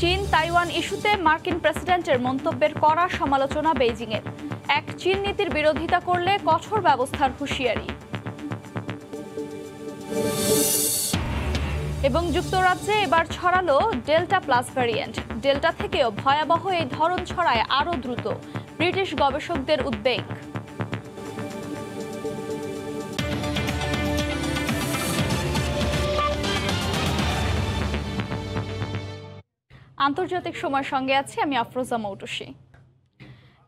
চীন তাইওয়ান ইস্যুতে মার্কিন প্রেসিডেন্টের মন্তব্যের কড়া সমালোচনা বেইজিংয়ের। এক চীন নীতির বিরোধিতা করলে কঠোর ব্যবস্থার হুঁশিয়ারি। এবং যুক্তরাজ্যে এবার ছড়ালো ডেল্টা প্লাস ভ্যারিয়েন্ট। ডেল্টা থেকেও ভয়াবহ এই ধরন ছড়ায় আরও দ্রুত, ব্রিটিশ গবেষকদের উদ্বেগ। আন্তর্জাতিক সময়ের সঙ্গে আছি আমি আফরোজা মৌটুসী।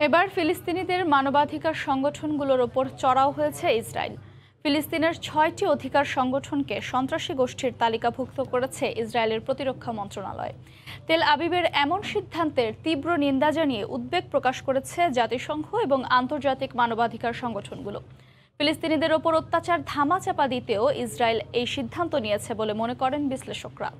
এবার ফিলিস্তিনিদের মানবাধিকার সংগঠনগুলোর ওপর চড়াও হয়েছে ইসরায়েল। ফিলিস্তিনের 6টি অধিকার সংগঠনকে সন্ত্রাসী গোষ্ঠীর তালিকাভুক্ত করেছে ইসরায়েলের প্রতিরক্ষা মন্ত্রণালয়। তেল আবিবের এমন সিদ্ধান্তের তীব্র নিন্দা জানিয়ে উদ্বেগ প্রকাশ করেছে জাতিসংঘ এবং আন্তর্জাতিক মানবাধিকার সংগঠনগুলো। ফিলিস্তিনিদের ওপর অত্যাচার ধামাচাপা দিতেও ইসরায়েল এই সিদ্ধান্ত নিয়েছে বলে মনে করেন বিশ্লেষকরা।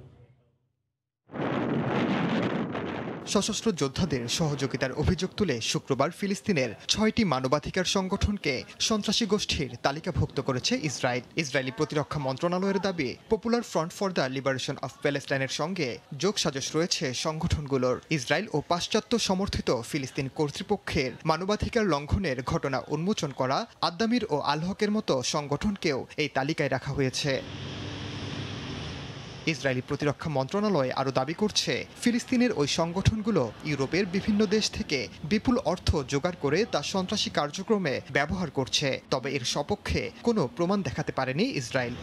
সশস্ত্র যোদ্ধাদের সহযোগিতার অভিযোগ তুলে শুক্রবার ফিলিস্তিনের 6টি মানবাধিকার সংগঠনকে সন্ত্রাসী গোষ্ঠীর তালিকাভুক্ত করেছে ইসরায়েল। ইসরায়েলি প্রতিরক্ষা মন্ত্রণালয়ের দাবি, Popular Front for the Liberation of প্যালেস্টাইনের সঙ্গে যোগসাজশ রয়েছে সংগঠনগুলোর। ইসরায়েল ও পাশ্চাত্য সমর্থিত ফিলিস্তিন কর্তৃপক্ষের মানবাধিকার লঙ্ঘনের ঘটনা উন্মোচন করা আদ্দামির ও আল হকের মতো সংগঠনকেও এই তালিকায় রাখা হয়েছে। ইসরায়েলি প্রতিরক্ষা মন্ত্রণালয় আরও দাবি করছে, ফিলিস্তিনের ওই সংগঠনগুলো ইউরোপের বিভিন্ন দেশ থেকে বিপুল অর্থ জোগাড় করে তা সন্ত্রাসী কার্যক্রমে ব্যবহার করছে। তবে এর সপক্ষে কোনো প্রমাণ দেখাতে পারেনি ইসরায়েল।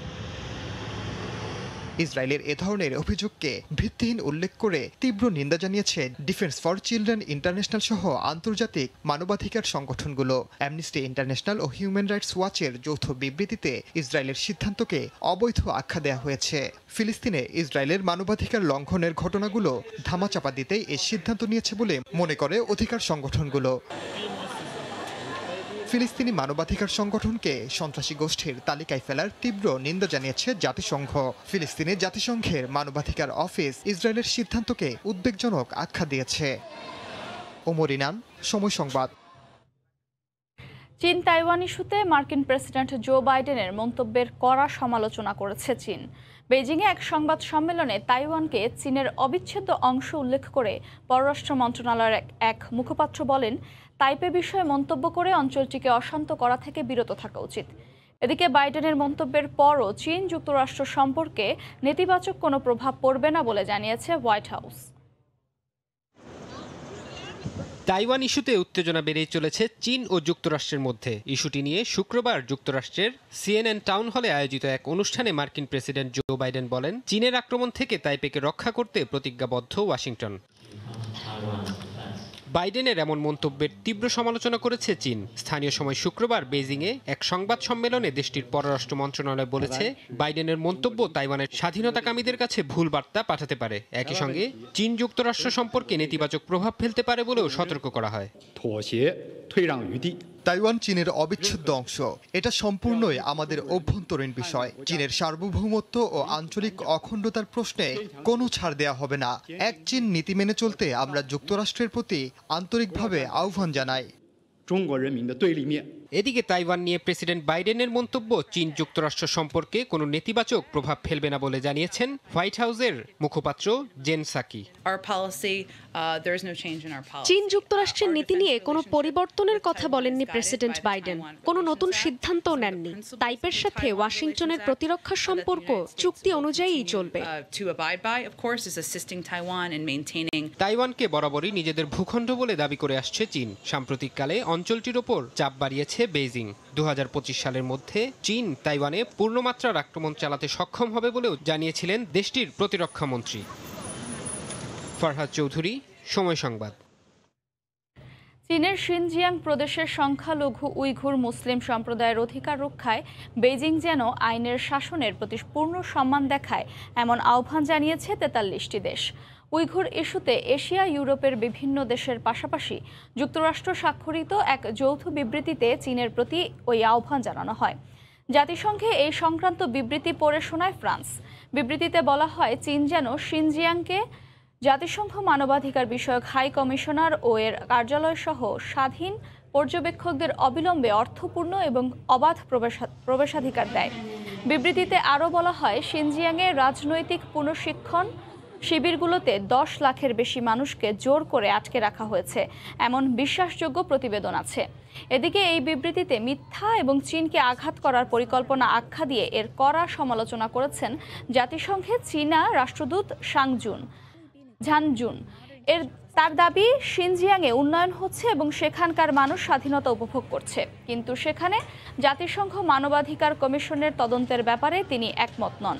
ইসরায়েলের এ ধরনের অভিযোগকে ভিত্তিহীন উল্লেখ করে তীব্র নিন্দা জানিয়েছে ডিফেন্স ফর চিলড্রেন ইন্টারন্যাশনাল সহ আন্তর্জাতিক মানবাধিকার সংগঠনগুলো। অ্যামনেস্টি ইন্টারন্যাশনাল ও হিউম্যান রাইটস ওয়াচের যৌথ বিবৃতিতে ইসরায়েলের সিদ্ধান্তকে অবৈধ আখ্যা দেওয়া হয়েছে। ফিলিস্তিনে ইসরায়েলের মানবাধিকার লঙ্ঘনের ঘটনাগুলো ধামাচাপা দিতেই এই সিদ্ধান্ত নিয়েছে বলে মনে করে অধিকার সংগঠনগুলো। ফিলিস্তিনি মানবাধিকার সংগঠনকে সন্ত্রাসী গোষ্ঠীর তালিকায় ফেলার তীব্র নিন্দা জানিয়েছে জাতিসংঘ। ফিলিস্তিনে জাতিসংঘের মানবাধিকার অফিস ইসরায়েলের সিদ্ধান্তকে উদ্বেগজনক আখ্যা দিয়েছে। ওমর ইনান, সময় সংবাদ। চীন তাইওয়ান ইস্যুতে মার্কিন প্রেসিডেন্ট জো বাইডেনের মন্তব্যের কড়া সমালোচনা করেছে চীন। বেইজিংয়ে এক সংবাদ সম্মেলনে তাইওয়ানকে চীনের অবিচ্ছেদ্য অংশ উল্লেখ করে পররাষ্ট্র মন্ত্রণালয়ের এক মুখপাত্র বলেন, তাইপে বিষয়ে মন্তব্য করে অঞ্চলটিকে অশান্ত করা থেকে বিরত থাকা উচিত। এদিকে বাইডেনের মন্তব্যের পরও চীন যুক্তরাষ্ট্র সম্পর্কে নেতিবাচক কোনো প্রভাব পড়বে না বলে জানিয়েছে হোয়াইট হাউস। তাইওয়ান ইস্যুতে উত্তেজনা বেড়েই চলেছে চীন ও যুক্তরাষ্ট্রের মধ্যে। ইস্যুটি নিয়ে শুক্রবার যুক্তরাষ্ট্রের CNN টাউন হলে আয়োজিত এক অনুষ্ঠানে মার্কিন প্রেসিডেন্ট জো বাইডেন বলেন, চীনের আক্রমণ থেকে তাইপেকে রক্ষা করতে প্রতিজ্ঞাবদ্ধ ওয়াশিংটন। বাইডেনের এমন মন্তব্যের তীব্র সমালোচনা করেছে চীন। স্থানীয় সময় শুক্রবার বেইজিংয়ে এক সংবাদ সম্মেলনে দেশটির পররাষ্ট্র মন্ত্রণালয় বলেছে, বাইডেনের মন্তব্য তাইওয়ানের স্বাধীনতাকামীদের কাছে ভুল বার্তা পাঠাতে পারে। একই সঙ্গে চীন যুক্তরাষ্ট্র সম্পর্কে নেতিবাচক প্রভাব ফেলতে পারে বলেও সতর্ক করা হয়। তাইওয়ান চীনের অবিচ্ছেদ্য অংশ। এটা সম্পূর্ণই আমাদের অভ্যন্তরীণ বিষয়। চীনের সার্বভৌমত্ব ও আঞ্চলিক অখণ্ডতার প্রশ্নে কোনো ছাড় দেয়া হবে না। এক চীন নীতি মেনে চলতে আমরা যুক্তরাষ্ট্রের প্রতি আন্তরিকভাবে আহ্বান জানাই। এদিকে তাইওয়ান নিয়ে প্রেসিডেন্ট বাইডেনের মন্তব্য চীন যুক্তরাষ্ট্র সম্পর্কে কোনো নেতিবাচক প্রভাব ফেলবে না বলে জানিয়েছেন হোয়াইট হাউসের মুখপাত্র জেন সাকি। চীন যুক্তরাষ্ট্রের নীতি নিয়ে কোনো পরিবর্তনের কথা বলেননি প্রেসিডেন্ট বাইডেন, কোনো নতুন সিদ্ধান্তও নেননি। তাইপের সাথে ওয়াশিংটনের প্রতিরক্ষা সম্পর্ক চুক্তি অনুযায়ীই চলবে। তাইওয়ানকে বরাবরই নিজেদের ভূখণ্ড বলে দাবি করে আসছে চীন। সাম্প্রতিককালে অঞ্চলটির ওপর চাপ বাড়িয়েছে বেইজিং। 2025 সালের মধ্যে চীন তাইওয়ানে পূর্ণমাত্রার আক্রমণ চালাতে সক্ষম হবে বলেও জানিয়েছিলেন দেশটির প্রতিরক্ষা মন্ত্রী। ফরহাদ চৌধুরী, সময় সংবাদ। চীনের শিনজিয়াং প্রদেশের সংখ্যালঘু উইঘুর মুসলিম সম্প্রদায়ের অধিকার রক্ষায় বেইজিং যেন আইনের শাসনের প্রতি পূর্ণ সম্মান দেখায়, এমন আহ্বান জানিয়েছে 43টি দেশ। উইঘুর ইস্যুতে এশিয়া ইউরোপের বিভিন্ন দেশের পাশাপাশি যুক্তরাষ্ট্র স্বাক্ষরিত এক যৌথ বিবৃতিতে চীনের প্রতি ওই আহ্বান জানানো হয়। জাতিসংঘে এই সংক্রান্ত বিবৃতি পড়ে শোনায় ফ্রান্স। বিবৃতিতে বলা হয়, চীন যেন শিনজিয়াংকে জাতিসংঘ মানবাধিকার বিষয়ক হাই কমিশনার ও এর কার্যালয় সহ স্বাধীন পর্যবেক্ষকদের অবিলম্বে অর্থপূর্ণ এবং অবাধ প্রবেশাধিকার দেয়। বিবৃতিতে আরও বলা হয়, শিনজিয়াংয়ে রাজনৈতিক পুনঃশিক্ষণ, শিবিরগুলোতে 10 লাখের বেশি মানুষকে জোর করে আটকে রাখা হয়েছে এমন বিশ্বাসযোগ্য প্রতিবেদন আছে। এদিকে এই বিবৃতিতে মিথ্যা এবং চীনকে আঘাত করার পরিকল্পনা আখ্যা দিয়ে এর কড়া সমালোচনা করেছেন জাতিসংঘে চীনা রাষ্ট্রদূত ঝানজুন। তার দাবি, শিনজিয়াংয়ে উন্নয়ন হচ্ছে এবং সেখানকার মানুষ স্বাধীনতা উপভোগ করছে, কিন্তু সেখানে জাতিসংঘ মানবাধিকার কমিশনের তদন্তের ব্যাপারে তিনি একমত নন।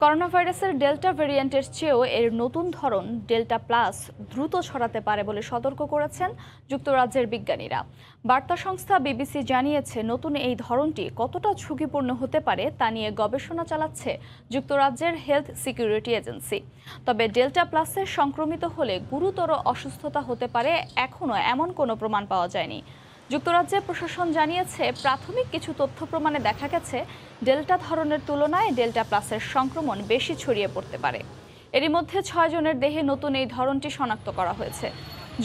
করোনা ভাইরাসের ডেল্টা ভ্যারিয়েন্টের চেয়েও এর নতুন ধরন ডেল্টা প্লাস দ্রুত ছড়াতে পারে বলে সতর্ক করেছেন যুক্তরাজ্যের বিজ্ঞানীরা। বার্তা সংস্থা বিবিসি জানিয়েছে, নতুন এই ধরনটি কতটা ঝুঁকিপূর্ণ হতে পারে তা নিয়ে গবেষণা চালাচ্ছে যুক্তরাজ্যের হেলথ সিকিউরিটি এজেন্সি। তবে ডেল্টা প্লাসে সংক্রমিত হলে গুরুতর অসুস্থতা হতে পারে এখনও এমন কোনো প্রমাণ পাওয়া যায়নি। যুক্তরাজ্যের প্রশাসন জানিয়েছে, প্রাথমিক কিছু তথ্য প্রমাণে দেখা গেছে ডেল্টা ধরনের তুলনায় ডেল্টা প্লাসের সংক্রমণ বেশি ছড়িয়ে পড়তে পারে। এরই মধ্যে 6 জনের দেহে নতুন এই ধরনটি শনাক্ত করা হয়েছে।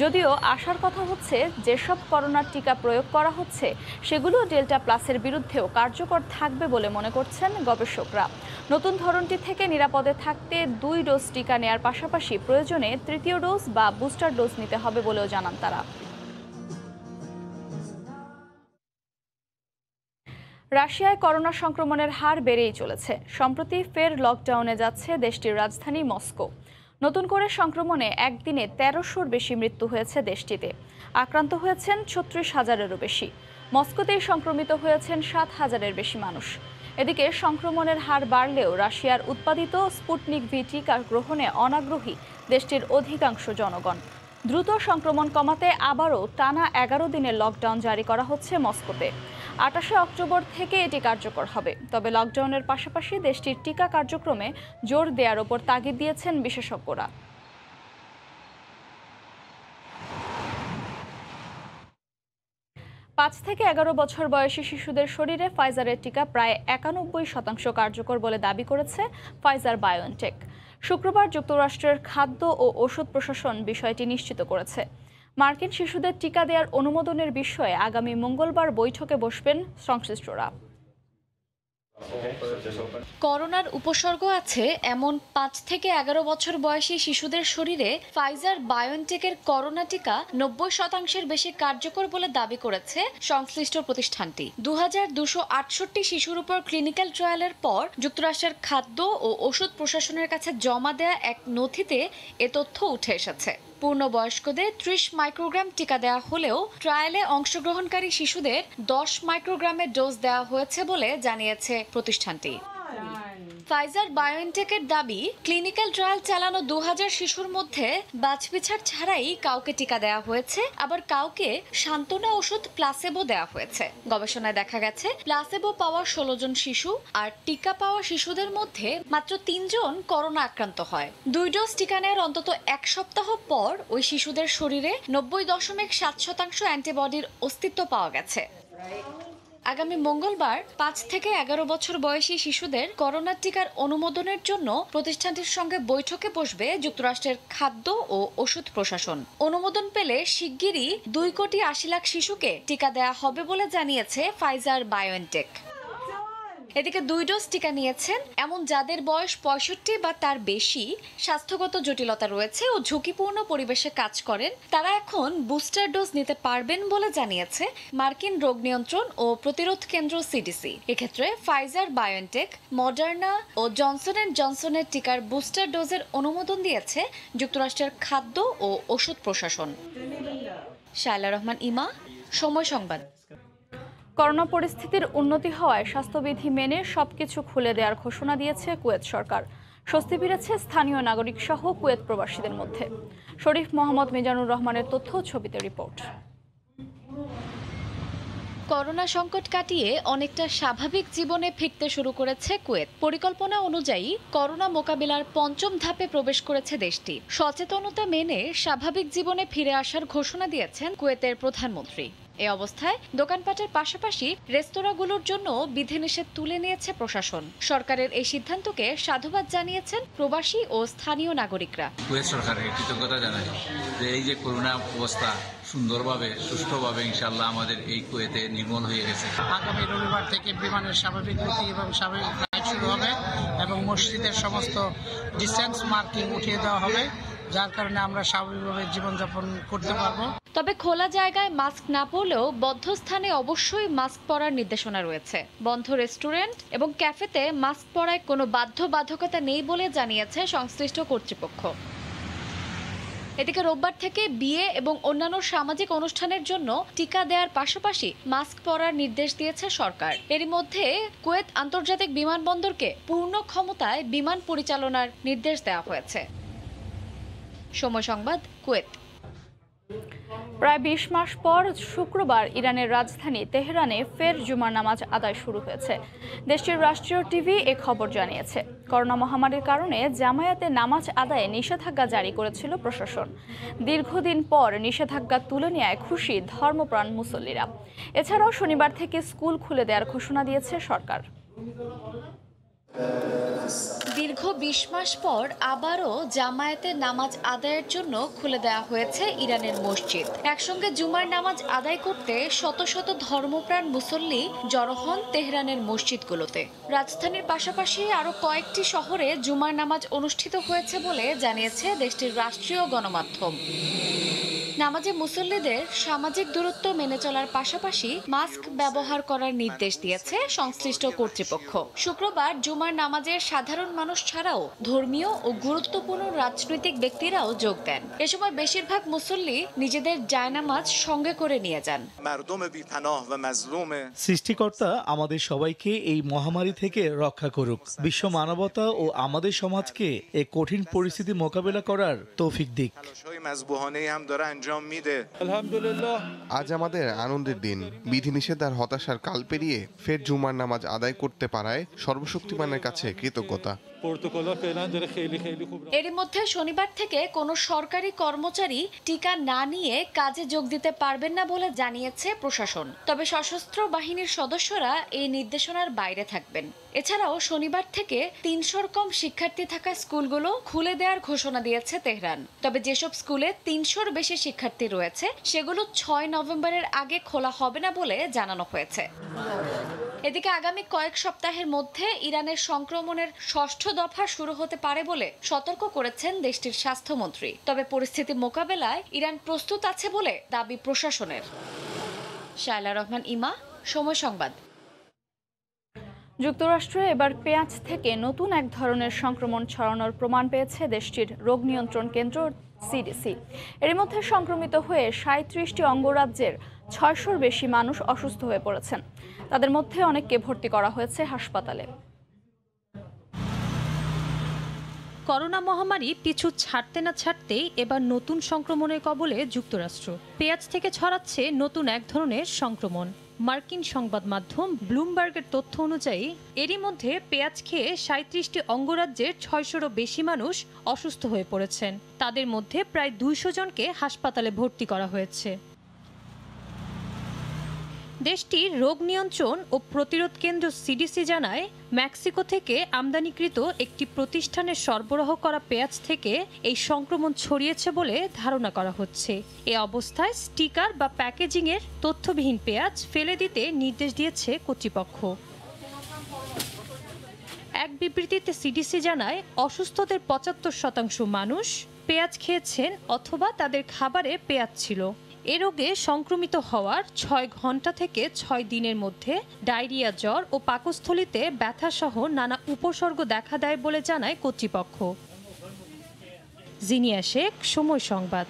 যদিও আশার কথা হচ্ছে, যেসব করোনার টিকা প্রয়োগ করা হচ্ছে সেগুলো ডেল্টা প্লাসের বিরুদ্ধেও কার্যকর থাকবে বলে মনে করছেন গবেষকরা। নতুন ধরনটি থেকে নিরাপদে থাকতে 2 ডোজ টিকা নেয়ার পাশাপাশি প্রয়োজনে 3য় ডোজ বা বুস্টার ডোজ নিতে হবে বলেও জানান তারা। রাশিয়ায় করোনা সংক্রমণের হার বেড়েই চলেছে। সম্প্রতি ফের লকডাউনে যাচ্ছে দেশটির রাজধানী মস্কো। নতুন করে সংক্রমণে একদিনে 1300-র বেশি মৃত্যু হয়েছে দেশটিতে। আক্রান্ত হয়েছেন 36,000-এরও বেশি। মস্কোতেই সংক্রমিত হয়েছেন 7,000-এর বেশি মানুষ। এদিকে সংক্রমণের হার বাড়লেও রাশিয়ার উৎপাদিত স্পুটনিক ভি টিকা গ্রহণে অনাগ্রহী দেশটির অধিকাংশ জনগণ। দ্রুত সংক্রমণ কমাতে আবারও টানা 11 দিনের লকডাউন জারি করা হচ্ছে মস্কোতে। 28 অক্টোবর থেকে এটি কার্যকর হবে। তবে লকডাউনের পাশাপাশি দেশটির টিকা কার্যক্রমে জোর দেওয়ার ওপর তাগিদ দিয়েছেন বিশেষজ্ঞরা। 5 থেকে 11 বছর বয়সী শিশুদের শরীরে ফাইজারের টিকা প্রায় 91% কার্যকর বলে দাবি করেছে ফাইজার বায়োএনটেক। শুক্রবার যুক্তরাষ্ট্রের খাদ্য ও ওষুধ প্রশাসন বিষয়টি নিশ্চিত করেছে। মার্কিন শিশুদের টিকা দেওয়ার অনুমোদনের বিষয়ে আগামী মঙ্গলবার বৈঠকে বসবেন সংশ্লিষ্টরা। করোনার উপসর্গ আছে এমন 5 থেকে 11 বছর বয়সী শিশুদের শরীরে ফাইজার বায়োএনটেকের করোনা টিকা 90%-এর বেশি কার্যকর বলে দাবি করেছে সংশ্লিষ্ট প্রতিষ্ঠানটি। 2268 শিশুর উপর ক্লিনিক্যাল ট্রায়ালের পর যুক্তরাষ্ট্রের খাদ্য ও ওষুধ প্রশাসনের কাছে জমা দেয়া এক নথিতে এ তথ্য উঠে এসেছে। পূর্ণবয়স্কদের 30 মাইক্রোগ্রাম টিকা দেওয়া হলেও ট্রায়ালে অংশগ্রহণকারী শিশুদের 10 মাইক্রোগ্রামের ডোজ দেওয়া হয়েছে বলে জানিয়েছে প্রতিষ্ঠানটি। ফাইজার বায়োএনটেকের দাবি, ক্লিনিক্যাল ট্রায়াল চালানো 2000 শিশুর মধ্যে বাছবিছাড় ছাড়াই কাউকে টিকা দেওয়া হয়েছে, আবার কাউকে সান্ত্বনা ওষুধ প্লাসেবো দেওয়া হয়েছে। গবেষণায় দেখা গেছে প্লাসেবো পাওয়া 16 জন শিশু আর টিকা পাওয়া শিশুদের মধ্যে মাত্র 3 জন করোনা আক্রান্ত হয়। 2 ডোজ টিকা নেওয়ার অন্তত 1 সপ্তাহ পর ওই শিশুদের শরীরে 90.7% অ্যান্টিবডির অস্তিত্ব পাওয়া গেছে। আগামী মঙ্গলবার 5 থেকে 11 বছর বয়সী শিশুদের করোনা টিকার অনুমোদনের জন্য প্রতিষ্ঠানটির সঙ্গে বৈঠকে বসবে যুক্তরাষ্ট্রের খাদ্য ও ওষুধ প্রশাসন। অনুমোদন পেলে শিগগিরই 2,80,00,000 শিশুকে টিকা দেওয়া হবে বলে জানিয়েছে ফাইজার বায়োএনটেক। এদিকে 2 ডোজ টিকা নিয়েছেন এমন যাদের বয়স 65 বা তার বেশি, স্বাস্থ্যগত জটিলতা রয়েছে ও ঝুঁকিপূর্ণ পরিবেশে কাজ করেন, তারা এখন বুস্টার ডোজ নিতে পারবেন বলে জানিয়েছে মার্কিন রোগ নিয়ন্ত্রণ ও প্রতিরোধ কেন্দ্র সিডিসি। এক্ষেত্রে ফাইজার বায়োএনটেক, মডার্না ও জনসন অ্যান্ড জনসনের টিকার বুস্টার ডোজের অনুমোদন দিয়েছে যুক্তরাষ্ট্রের খাদ্য ও ওষুধ প্রশাসন। শায়লা রহমান ইমা, সময় সংবাদ। করোনা পরিস্থিতির উন্নতি হওয়ায় স্বাস্থ্যবিধি মেনে সবকিছু খুলে দেওয়ার ঘোষণা দিয়েছে কুয়েত সরকার। স্বস্তি ফিরেছে স্থানীয় নাগরিক সহ কুয়েত প্রবাসীদের মধ্যে। শরীফ মোহাম্মদ মিজানুর রহমানের তথ্য, ছবিতে রিপোর্ট। করোনা সংকট কাটিয়ে অনেকটা স্বাভাবিক জীবনে ফিরতে শুরু করেছে কুয়েত। পরিকল্পনা অনুযায়ী করোনা মোকাবিলার 5ম ধাপে প্রবেশ করেছে দেশটি। সচেতনতা মেনে স্বাভাবিক জীবনে ফিরে আসার ঘোষণা দিয়েছেন কুয়েতের প্রধানমন্ত্রী। এ অবস্থায় দোকানপাটের পাশাপাশি রেস্তোরাঁগুলোর জন্য বিধিনিষেধ তুলে নিয়েছে প্রশাসন। সরকারের এই সিদ্ধান্তকে সাধুবাদ জানিয়েছেন প্রবাসী ও স্থানীয় নাগরিকরা। কুয়েত সরকারের কৃতজ্ঞতা জানাই যে এই যে করোনা অবস্থা সুন্দরভাবে সুষ্ঠুভাবে ইনশাআল্লাহ আমাদের এই কুয়েতে নির্মূল হয়ে গেছে। আগামী রবিবার থেকে বিমানের স্বাভাবিক গতি এবং স্বাভাবিক ফ্লাইট শুরু হবে এবং মসজিদের সমস্ত ডিস্টেন্স মার্কিং উঠিয়ে দেওয়া হবে, যার কারণে আমরা স্বাভাবিকভাবে জীবনযাপন করতে পারবো। তবে খোলা জায়গায় মাস্ক না পরলেও বদ্ধ স্থানে অবশ্যই মাস্ক পরার নির্দেশনা রয়েছে। বন্ধ রেস্টুরেন্ট এবং ক্যাফেতে মাস্ক পরায় কোনো বাধ্যবাধকতা নেই বলে জানিয়েছে সংশ্লিষ্ট কর্তৃপক্ষ। এদিকে রোববার থেকে বিয়ে এবং অন্যান্য সামাজিক অনুষ্ঠানের জন্য টিকা দেওয়ার পাশাপাশি মাস্ক পরার নির্দেশ দিয়েছে সরকার। এরই মধ্যে কুয়েত আন্তর্জাতিক বিমানবন্দরকে পূর্ণ ক্ষমতায় বিমান পরিচালনার নির্দেশ দেওয়া হয়েছে। সময় সংবাদ, কুয়েত। প্রায় ২০ মাস পর শুক্রবার ইরানের রাজধানী তেহরানে ফের জুমার নামাজ আদায় শুরু হয়েছে। দেশটির রাষ্ট্রীয় টিভি এ খবর জানিয়েছে। করোনা মহামারীর কারণে জামায়াতে নামাজ আদায়ে নিষেধাজ্ঞা জারি করেছিল প্রশাসন। দীর্ঘদিন পর নিষেধাজ্ঞা তুলে নেওয়ায় খুশি ধর্মপ্রাণ মুসল্লিরা। এছাড়াও শনিবার থেকে স্কুল খুলে দেওয়ার ঘোষণা দিয়েছে সরকার। দীর্ঘ ২০ মাস পর আবারও জামায়াতে নামাজ আদায়ের জন্য খুলে দেওয়া হয়েছে ইরানের মসজিদ। একসঙ্গে জুমার নামাজ আদায় করতে শত শত ধর্মপ্রাণ মুসল্লি জড়ো হন তেহরানের মসজিদগুলোতে। রাজধানীর পাশাপাশি আরও কয়েকটি শহরে জুমার নামাজ অনুষ্ঠিত হয়েছে বলে জানিয়েছে দেশটির রাষ্ট্রীয় গণমাধ্যম। নামাজে মুসল্লিদের সামাজিক দূরত্ব মেনে চলার পাশাপাশি মাস্ক ব্যবহার করার নির্দেশ দিয়েছে সংশ্লিষ্ট কর্তৃপক্ষ। শুক্রবার জুমার নামাজে সাধারণ মানুষ ছাড়াও ধর্মীয় ও গুরুত্বপূর্ণ রাজনৈতিক ব্যক্তিরাও যোগ দেন। এ সময় বেশিরভাগ মুসল্লি নিজেদের জায়নামাজ সঙ্গে করে নিয়ে যান। সৃষ্টিকর্তা আমাদের সবাইকে এই মহামারী থেকে রক্ষা করুক। বিশ্ব মানবতা ও আমাদের সমাজকে এই কঠিন পরিস্থিতি মোকাবেলা করার তৌফিক দিক। আজ আমাদের আনন্দের দিন। বিধিনিষেধ আর হতাশার কাল পেরিয়ে ফের জুমার নামাজ আদায় করতে পারায় সর্বশক্তিমানের কাছে কৃতজ্ঞতা। এরই মধ্যে শনিবার থেকে কোনো সরকারি কর্মচারী টিকা না নিয়ে কাজে যোগ দিতে পারবেন না বলে জানিয়েছে প্রশাসন। তবে সশস্ত্র বাহিনীর সদস্যরা এই নির্দেশনার বাইরে থাকবেন। এছাড়াও শনিবার থেকে ৩০০-র কম শিক্ষার্থী থাকা স্কুলগুলো খুলে দেওয়ার ঘোষণা দিয়েছে তেহরান। তবে যেসব স্কুলে ৩০০-র বেশি শিক্ষার্থী রয়েছে সেগুলো ৬ নভেম্বরের আগে খোলা হবে না বলে জানানো হয়েছে। এদিকে আগামী কয়েক সপ্তাহের মধ্যে ইরানের সংক্রমণের ৬ষ্ঠ দফা শুরু হতে পারে বলে সতর্ক করেছেন দেশটির স্বাস্থ্যমন্ত্রী। তবে পরিস্থিতি মোকাবেলায় ইরান প্রস্তুত আছে বলে দাবি প্রশাসনের। শায়লা রহমান ইমা, সময় সংবাদ। যুক্তরাষ্ট্রে এবার পেঁয়াজ থেকে নতুন এক ধরনের সংক্রমণ ছড়ানোর প্রমাণ পেয়েছে দেশটির রোগ নিয়ন্ত্রণ কেন্দ্র সিডিসি। এর মধ্যে সংক্রমিত হয়ে ৩৭টি অঙ্গরাজ্যের ৬০০-র বেশি মানুষ অসুস্থ হয়ে পড়েছেন। তাদের মধ্যে অনেককে ভর্তি করা হয়েছে হাসপাতালে। করোনা মহামারী পিছু ছাড়তে না ছাড়তেই এবার নতুন সংক্রমণের কবলে যুক্তরাষ্ট্র। পেঁয়াজ থেকে ছড়াচ্ছে নতুন এক ধরনের সংক্রমণ। মার্কিন সংবাদ মাধ্যম ব্লুমবার্গের তথ্য অনুযায়ী এরই মধ্যে পেঁয়াজ খেয়ে ৩৭টি অঙ্গরাজ্যের ৬০০-রও বেশি মানুষ অসুস্থ হয়ে পড়েছেন। তাদের মধ্যে প্রায় ২০০ জনকে হাসপাতালে ভর্তি করা হয়েছে। দেশটির রোগ নিয়ন্ত্রণ ও প্রতিরোধ কেন্দ্র সিডিসি জানায়, মেক্সিকো থেকে আমদানিকৃত একটি প্রতিষ্ঠানের সরবরাহ করা পেঁয়াজ থেকে এই সংক্রমণ ছড়িয়েছে বলে ধারণা করা হচ্ছে। এ অবস্থায় স্টিকার বা প্যাকেজিংয়ের তথ্যবিহীন পেঁয়াজ ফেলে দিতে নির্দেশ দিয়েছে কর্তৃপক্ষ। এক বিবৃতিতে সিডিসি জানায়, অসুস্থদের ৭৫% মানুষ পেঁয়াজ খেয়েছেন অথবা তাদের খাবারে পেঁয়াজ ছিল। এ রোগে সংক্রমিত হওয়ার ৬ ঘন্টা থেকে ৬ দিনের মধ্যে ডায়রিয়া, জ্বর ও পাকস্থলীতে ব্যথাসহ নানা উপসর্গ দেখা দেয় বলে জানায় কর্তৃপক্ষ। জিনিয়া শেখ, সময় সংবাদ।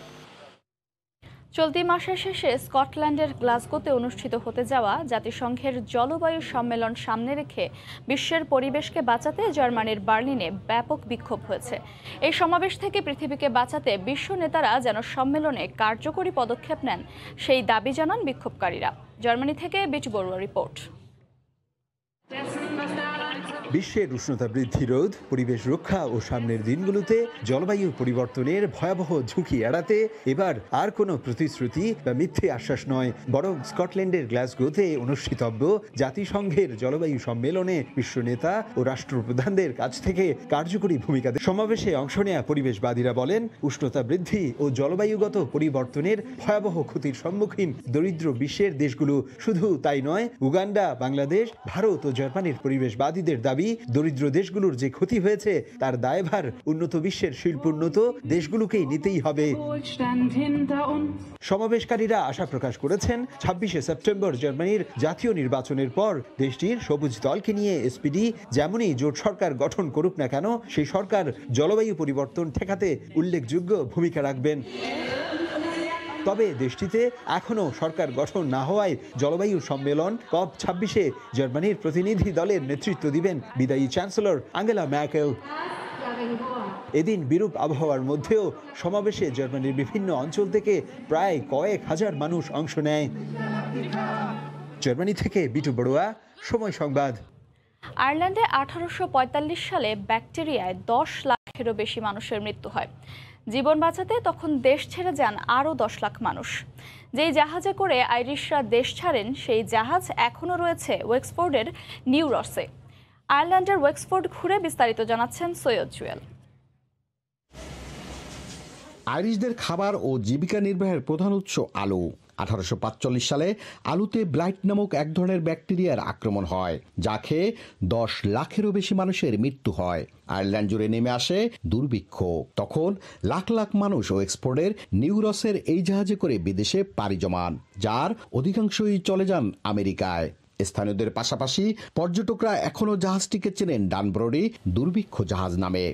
চলতি মাসের শেষে স্কটল্যান্ডের গ্লাসগোতে অনুষ্ঠিত হতে যাওয়া জাতিসংঘের জলবায়ু সম্মেলন সামনে রেখে বিশ্বের পরিবেশকে বাঁচাতে জার্মানির বার্লিনে ব্যাপক বিক্ষোভ হয়েছে। এই সমাবেশ থেকে পৃথিবীকে বাঁচাতে বিশ্ব নেতারা যেন সম্মেলনে কার্যকরী পদক্ষেপ নেন, সেই দাবি জানান বিক্ষোভকারীরা। জার্মানি থেকে বিটু বড়ুয়া রিপোর্ট। বিশ্বের উষ্ণতা বৃদ্ধি রোধ, পরিবেশ রক্ষা ও সামনের দিনগুলোতে জলবায়ু পরিবর্তনের ভয়াবহ ঝুঁকি এড়াতে এবার আর কোনো প্রতিশ্রুতি বা মিথ্যে আশ্বাস নয়, বরং স্কটল্যান্ডের গ্লাসগোতে অনুষ্ঠিতব্য জাতিসংঘের জলবায়ু সম্মেলনে বিশ্ব নেতা ও রাষ্ট্রপ্রধানদের কাছ থেকে কার্যকরী ভূমিকা সমাবেশে অংশ নেয়া পরিবেশবাদীরা বলেন, উষ্ণতা বৃদ্ধি ও জলবায়ুগত পরিবর্তনের ভয়াবহ ক্ষতির সম্মুখীন দরিদ্র বিশ্বের দেশগুলো। শুধু তাই নয়, উগান্ডা, বাংলাদেশ, ভারত ও জার্মানির পরিবেশবাদীদের দাবি দাবি, দরিদ্র দেশগুলোর যে ক্ষতি হয়েছে তার দায়ভার উন্নত বিশ্বের শিল্পোন্নত দেশগুলোকেই নিতেই হবে। সমাবেশকারীরা আশা প্রকাশ করেছেন 26শে সেপ্টেম্বর জার্মানির জাতীয় নির্বাচনের পর দেশটির সবুজ দলকে নিয়ে SPD যেমনই জোট সরকার গঠন করুক না কেন, সেই সরকার জলবায়ু পরিবর্তন ঠেকাতে উল্লেখযোগ্য ভূমিকা রাখবেন। তবে দেশটিতে এখনও সরকার গঠন না হওয়ায় জলবায়ু সম্মেলন COP26-এ জার্মানির প্রতিনিধি দলের নেতৃত্ব দিবেন বিদায়ী চ্যান্সেলর আঙ্গেলা ম্যার্কেল। এদিন বিরূপ আবহাওয়ার মধ্যেও সমাবেশে জার্মানির বিভিন্ন অঞ্চল থেকে প্রায় কয়েক হাজার মানুষ অংশ নেয়। জার্মানি থেকে বিটু বড়ুয়া, সময় সংবাদ। আয়ারল্যান্ডে 1845 সালে ব্যাকটেরিয়ায় 10 লাখেরও বেশি মানুষের মৃত্যু হয়। জীবন বাঁচাতে তখন দেশ ছেড়ে যান আরও 10 লাখ মানুষ। যেই জাহাজে করে আইরিশরা দেশ ছাড়েন, সেই জাহাজ এখনও রয়েছে ওয়েক্সফোর্ডের নিউ রসে। আয়ারল্যান্ডের ওয়েক্সফোর্ড ঘুরে বিস্তারিত জানাচ্ছেন সৈয়দ জুয়েল। আইরিশদের খাবার ও জীবিকা নির্বাহের প্রধান উৎস আলু। 1845 সালে আলুতে ব্লাইট নামক এক ধরনের ব্যাকটেরিয়ার আক্রমণ হয়, যা খেয়ে 10 লাখেরও বেশি মানুষের মৃত্যু হয়। আয়ারল্যান্ড জুড়ে নেমে আসে দুর্ভিক্ষ। তখন লাখ লাখ মানুষ ও এক্সপোর্টের নিউ রসের এই জাহাজে করে বিদেশে পাড়ি জমান, যার অধিকাংশই চলে যান আমেরিকায়। স্থানীয়দের পাশাপাশি পর্যটকরা এখনও জাহাজটিকে চেনেন ডানব্রোডি দুর্ভিক্ষ জাহাজ নামে।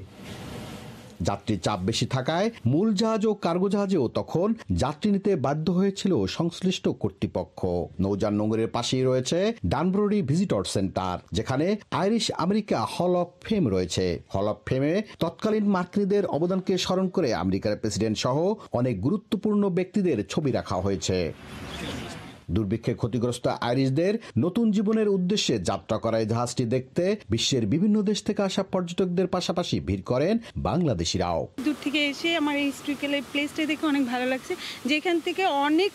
যাত্রীর চাপ বেশি থাকায় মূল জাহাজ ও কার্গো জাহাজেও তখন যাত্রী নিতে বাধ্য হয়েছিল সংশ্লিষ্ট কর্তৃপক্ষ। নৌযান নোঙরের পাশেই রয়েছে ডানব্রোডি ভিজিটর সেন্টার, যেখানে Irish America hall of fame রয়েছে। হল অফ ফেমে তৎকালীন মার্কিনীদের অবদানকে স্মরণ করে আমেরিকার প্রেসিডেন্ট সহ অনেক গুরুত্বপূর্ণ ব্যক্তিদের ছবি রাখা হয়েছে। দুর্ভিক্ষে ক্ষতিগ্রস্ত আইরিশদের নতুন জীবনের উদ্দেশ্যে যাত্রা করায় জাহাজটি দেখতে বিশ্বের বিভিন্ন দেশ থেকে আসা পর্যটকদের পাশাপাশি ভিড় করেন বাংলাদেশিরাও। দূর থেকে এসে আমার এই হিস্ট্রিক্যাল প্লেসটা দেখে অনেক ভালো লাগছে, যেখান থেকে অনেক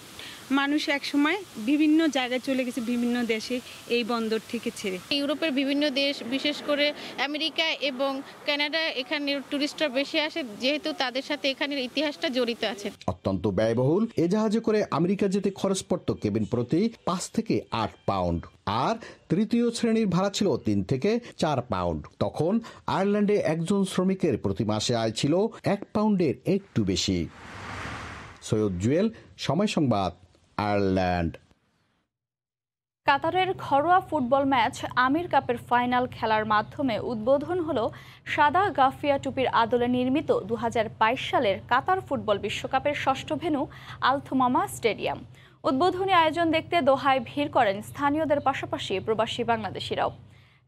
মানুষ একসময় বিভিন্ন জায়গায় চলে গেছে, বিভিন্ন দেশে এই বন্দর থেকে ছেড়ে। ইউরোপের বিভিন্ন দেশ, বিশেষ করে আমেরিকা এবং কানাডা, এখানে টুরিস্টরা বেশি আসে, যেহেতু তাদের সাথে এখানের ইতিহাসটা জড়িত আছে। অত্যন্ত ব্যয়বহুল এ জাহাজে করে আমেরিকা যেতে খরচ পড়ত কেবিন প্রতি 5 থেকে 8 পাউন্ড, আর তৃতীয় শ্রেণীর ভাড়া ছিল 3 থেকে 4 পাউন্ড। তখন আয়ারল্যান্ডে একজন শ্রমিকের প্রতি মাসে আয় ছিল 1 পাউন্ডের একটু বেশি। সৈয়দ জুয়েল, সময় সংবাদ, আয়ারল্যান্ড। কাতারের ঘরোয়া ফুটবল ম্যাচ আমির কাপের ফাইনাল খেলার মাধ্যমে উদ্বোধন হলো সাদা গাফিয়া টুপির আদলে নির্মিত 2022 সালের কাতার ফুটবল বিশ্বকাপের ষষ্ঠ ভেন্যু আল থুমামা স্টেডিয়াম। উদ্বোধনী আয়োজন দেখতে দোহায় ভিড় করেন স্থানীয়দের পাশাপাশি প্রবাসী বাংলাদেশিরাও।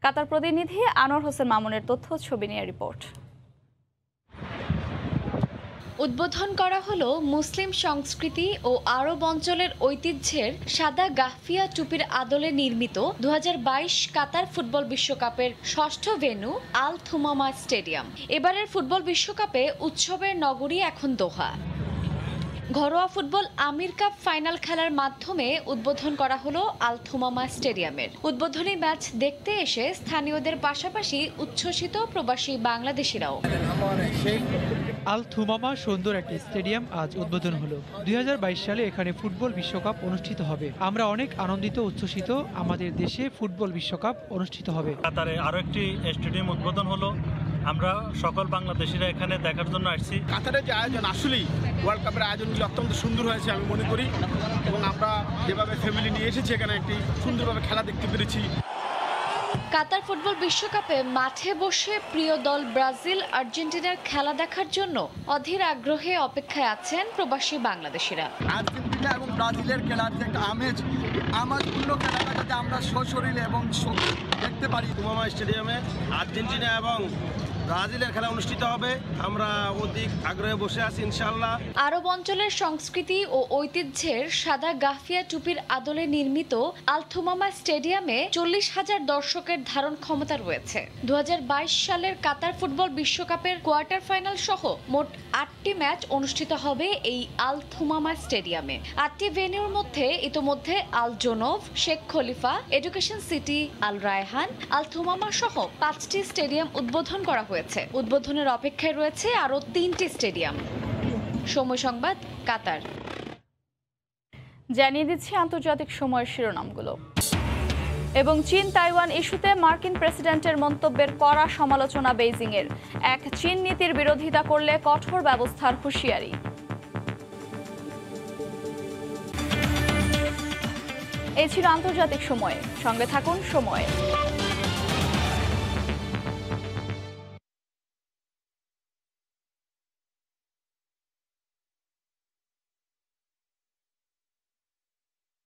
কাতার প্রতিনিধি আনোয়ার হোসেন মামুনের তথ্য ছবি নিয়ে রিপোর্ট। উদ্বোধন করা হলো মুসলিম সংস্কৃতি ও আরব অঞ্চলের ঐতিহ্যের সাদা গাফিয়া টুপির আদলে নির্মিত 2022 কাতার ফুটবল বিশ্বকাপের ষষ্ঠ ভেন্যু আল থুমামা স্টেডিয়াম। এবারের ফুটবল বিশ্বকাপে উৎসবের নগরী এখন দোহা। ঘরোয়া ফুটবল আমির কাপ ফাইনাল খেলার মাধ্যমে উদ্বোধন করা হলো আল থুমামা স্টেডিয়ামের। উদ্বোধনী ম্যাচ দেখতে এসে স্থানীয়দের পাশাপাশি উচ্ছ্বসিত প্রবাসী বাংলাদেশিরাও। আল থুমামা সুন্দর একটি স্টেডিয়াম আজ উদ্বোধন হলো। 2022 সালে এখানে ফুটবল বিশ্বকাপ অনুষ্ঠিত হবে। আমরা অনেক আনন্দিত, উচ্ছ্বসিত। আমাদের দেশে ফুটবল বিশ্বকাপ অনুষ্ঠিত হবে। কাতারে আরো একটি স্টেডিয়াম উদ্বোধন হলো। আমরা সকল বাংলাদেশিরা এখানে দেখার জন্য আসছি। কাতারের যে আয়োজন, আসলেই ওয়ার্ল্ড কাপের আয়োজনগুলো অত্যন্ত সুন্দর হয়েছে আমি মনে করি, এবং আমরা যেভাবে ফ্যামিলি নিয়ে এসেছি এখানে একটি সুন্দরভাবে খেলা দেখতে পেরেছি। কাতার ফুটবল বিশ্বকাপে মাঠে বসে প্রিয় দল ব্রাজিল আর্জেন্টিনার খেলা দেখার জন্য অধীর আগ্রহে অপেক্ষায় আছেন প্রবাসী বাংলাদেশিরা। আর্জেন্টিনা এবং ব্রাজিলের খেলার যে একটা আমেজপূর্ণ খেলাটা যাতে আমরা সশরীরে এবং দেখতে পারি। থুমামা স্টেডিয়ামে আর্জেন্টিনা এবং ব্রাজিলের খেলা অনুষ্ঠিত হবে। আমরা অধিক আগ্রহে বসে আছি ইনশাআল্লাহ। আরব অঞ্চলের সংস্কৃতি ও ঐতিহ্যের সাদা গাফিয়া টুপির আদলে নির্মিত আল থুমামা স্টেডিয়ামে 40,000 দর্শকের ধারণ ক্ষমতা রয়েছে। 2022 সালের কাতার ফুটবল বিশ্বকাপের কোয়ার্টার ফাইনাল সহ মোট 8টি ম্যাচ অনুষ্ঠিত হবে এই আল থুমামা স্টেডিয়ামে। 8টি ভেন্যুর মধ্যে ইতোমধ্যে আল জোনভ, শেখ খলিফা, এডুকেশন সিটি, আল রায়হান, আল থুমামা সহ 5টি স্টেডিয়াম উদ্বোধন করা হয়েছে। উদ্বোধনের অপেক্ষায় রয়েছে আরো 3টি স্টেডিয়াম। সময় সংবাদ, কাতার। জানিয়ে দিচ্ছি আন্তর্জাতিক সময়ের শিরোনামগুলো। এবং চীন তাইওয়ান ইস্যুতে মার্কিন প্রেসিডেন্টের মন্তব্যের কড়া সমালোচনা বেইজিংয়ের। এক চীন নীতির বিরোধিতা করলে কঠোর ব্যবস্থার হুঁশিয়ারি। এই ছিল আন্তর্জাতিক সময়। সঙ্গে থাকুন সময়।